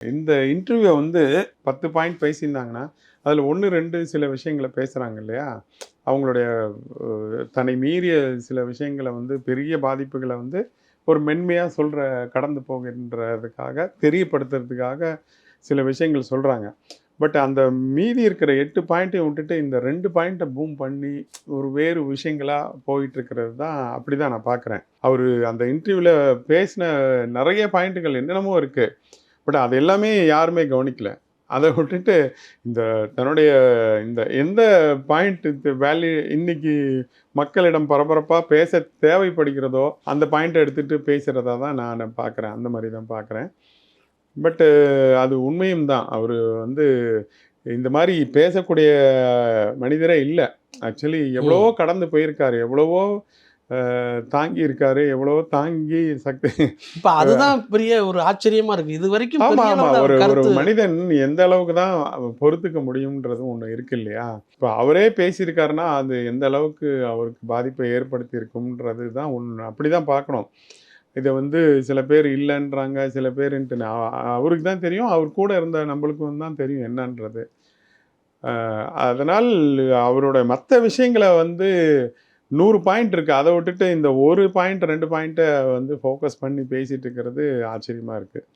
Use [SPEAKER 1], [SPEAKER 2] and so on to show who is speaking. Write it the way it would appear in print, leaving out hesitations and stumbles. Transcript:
[SPEAKER 1] இந்த இன்டர்வியூ வந்து 10 பாயிண்ட் பேசியிருந்தாங்கன்னா, அதில 1, 2 சில விஷயங்கள பேசுறாங்க இல்லையா? அவங்களுடைய தன்னை மீறிய சில விஷயங்கள வந்து பெரிய பாதிப்புகள வந்து ஒரு மென்மையா கடந்து போகின்றதுக்காக, தெரியப்படுத்துறதுக்காக சில விஷயங்கள் சொல்றாங்க. பட் அந்த மீதி இருக்கிற 8 பாயிண்ட்டையும் விட்டுட்டு, இந்த 2 பாயிண்ட்ட பூம் பண்ணி, ஒரு வேறு விஷயங்களா போயிட்டுருக்கிறது தான் அப்படிதான் நான் பார்க்குறேன். அவரு அந்த இன்டர்வியூல பேசின நெறைய பாயிண்ட்டுகள் என்னென்னமோ இருக்கு. பட் அது எல்லாமே யாருமே கவனிக்கல. அத விட்டுட்டு இந்த தன்னுடைய இந்த எந்த பாயிண்ட் வேல்யூ இன்னைக்கு மக்களிடம் பரபரப்பா பேச தேவைப்படுகிறதோ, அந்த பாயிண்ட்ட எடுத்துட்டு பேசுறதா தான் நானு பார்க்குறேன். அந்த மாரி தான் பார்க்குறேன். பட்டு அது உண்மையும் தான். அவரு வந்து இந்த மாரி பேசக்கூடிய மனிதரே இல்ல. ஆக்சுவலி எவ்வளவோ
[SPEAKER 2] ம்.
[SPEAKER 1] கடந்து போயிருக்காரு. எவ்வளவோ தாங்கி இருக்காரு. எவ்வளவோ தாங்கி சக்தி
[SPEAKER 2] இப்ப அதுதான் பெரிய ஒரு ஆச்சரியமா இருக்கு. இதுவரைக்கும்
[SPEAKER 1] ஆமா,
[SPEAKER 2] பெரிய
[SPEAKER 1] ஆமா.
[SPEAKER 2] அளவுல
[SPEAKER 1] ஒரு
[SPEAKER 2] அவர்
[SPEAKER 1] ஒரு
[SPEAKER 2] கருத்து
[SPEAKER 1] மனிதன் எந்த அளவுக்கு தான் பொறுத்துக்க முடியும்ன்றது ஒண்ணு இருக்கு இல்லையா? இப்ப அவரே பேசியிருக்காருன்னா, அது எந்த அளவுக்கு அவருக்கு பாதிப்பை ஏற்படுத்தியிருக்கும்ன்றது தான் ஒண்ணு. அப்படிதான் பார்க்கணும். இத வந்து சில பேர் இல்லன்றாங்க, சில பேருன்ட்டு அவருக்கு தான் தெரியும். அவர் கூட இருந்த நம்மளுக்கும் தான் தெரியும் என்னன்றது. அ அதனால் அவரோட மத்த விஷயங்கள வந்து 100 பாயிண்ட் இருக்கு. அத விட்டுட்டு இந்த 1 பாயிண்ட், 2 பாயிண்ட்ட வந்து ஃபோக்கஸ் பண்ணி பேசிட்டு இருக்கிறது ஆச்சரியமா இருக்கு.